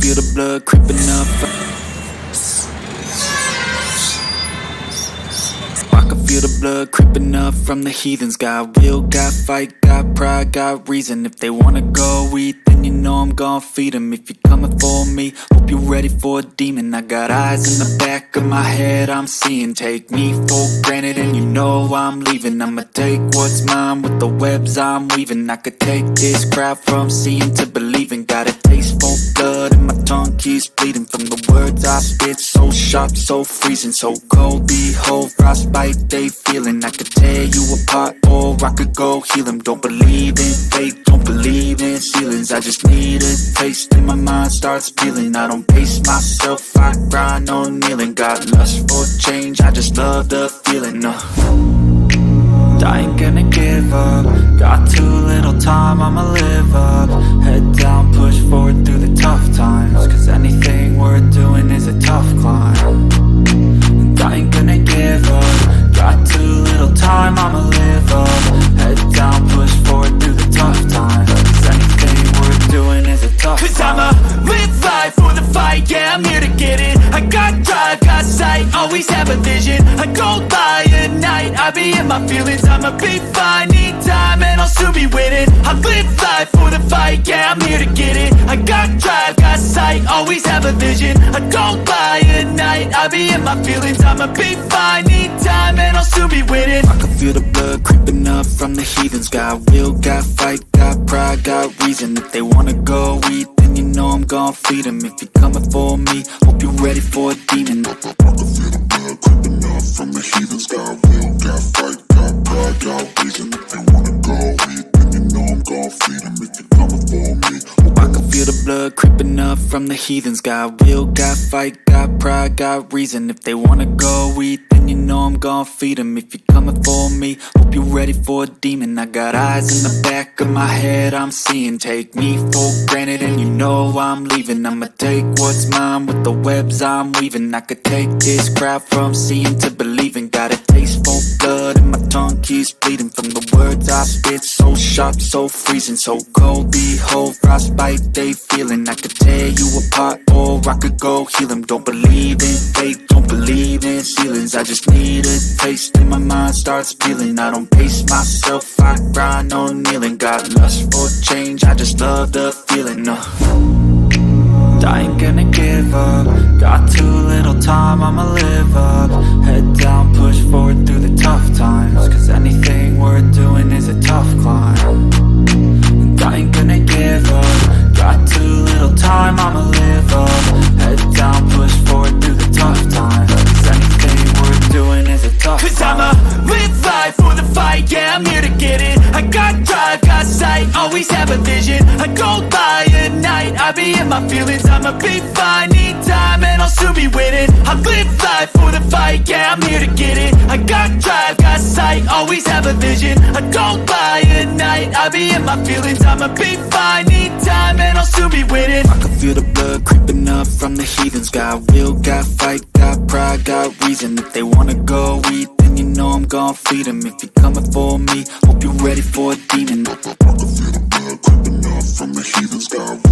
feel the blood creeping up. I can feel the blood creeping up from the heathens. Got will, got fight, got pride, got reason. If they wanna go eat, then you know I'm gon' feed them. If you're coming for me, hope you're ready for a demon. I got eyes in the back of my head, I'm seeing. Take me for granted and you know I'm leaving. I'ma take what's mine with the webs I'm weaving. I could take this crowd from seeing to believing. Got a taste for blood and my tongue keeps bleeding from the words I spit. So sharp, so freezing, so cold. Behold, frostbite they feeling. I could tear you apart or I could go heal them. Don't believe in fate, don't believe in ceilings. I just need a taste and my mind starts feeling. I don't pace myself, I grind on kneeling. Got lust for change, I just love the feeling. I ain't gonna give up. Got too little time, I'ma live up. Head down, push forward through the tough times. Cause anything worth doing is a tough climb. And I ain't gonna give up. Got too little time, I'ma live up. Head down, push forward through the tough times. Cause anything worth doing is a tough climb. Cause I'ma live life for the fight, yeah, I'm here to get it. I got drive, got sight, always have a vision. I go by at night, I be in my feelings. I'ma be fine, need time and I'll soon be winning. I live life for the fight, yeah, I'm here to get it. I got drive, got sight, always have a vision. I go by at night, I be in my feelings. I'ma be fine, need time and I'll soon be winning. I can feel the blood creeping up from the heathens. Got will, got fight, got pride, got reason. If they wanna go eat, then you know I'm gon' feed them. If you're coming for me, hope you're ready for a demon. I can feel the blood creeping up from the heathens. Got will, got fight, got pride, got reason. If they wanna go eat, then you know I'm gon' feed them. If you're coming for me, I can feel the blood creeping up from the heathens. Got will, got fight, got pride, got reason. If they wanna go eat, then you know I'm gon' feed them. If you're coming for me, hope you're ready for a demon. I got eyes in the back of my head, I'm seeing. Take me for granted and you know I'm leaving. I'ma take what's mine with the webs I'm weaving. I could take this crowd from seeing to believing. Got a taste for blood and my tongue keeps bleeding from the words I spit. So sharp, so freezing, so cold. Behold, frostbite they feeling. I could tear you apart or I could go heal them. Don't believe in fate, don't believe in ceilings. I just need a taste and my mind starts feeling. I don't pace myself, I grind on kneeling. Got lust for change, I just love the feeling. I ain't gonna give up. Got too little time, I'ma live up. Head down, push forward through the tough times. Cause anything worth doing is a tough climb. And I ain't gonna give up. Got too little time, I'ma live up. Head down, push forward through the tough times. Cause anything worth doing is a tough climb. Cause I'ma live life for the fight, yeah, I'm here to get it. I got drive, got sight, always have a vision. I go by at night, I be in my feelings. I'ma be fine, need time and I'll soon be winning. I live life for the fight, yeah, I'm here to get it. I got drive, got sight, always have a vision. I go by at night, I be in my feelings. I'ma be fine, need time and I'll soon be winning. I can feel the blood creeping up from the heathens. Got will, got fight, got pride, got reason. If they wanna go eat, then you know I'm gon' feed them. If you're coming for me, hope you're ready for a demon. I can feel the blood creeping up from the heathens. Got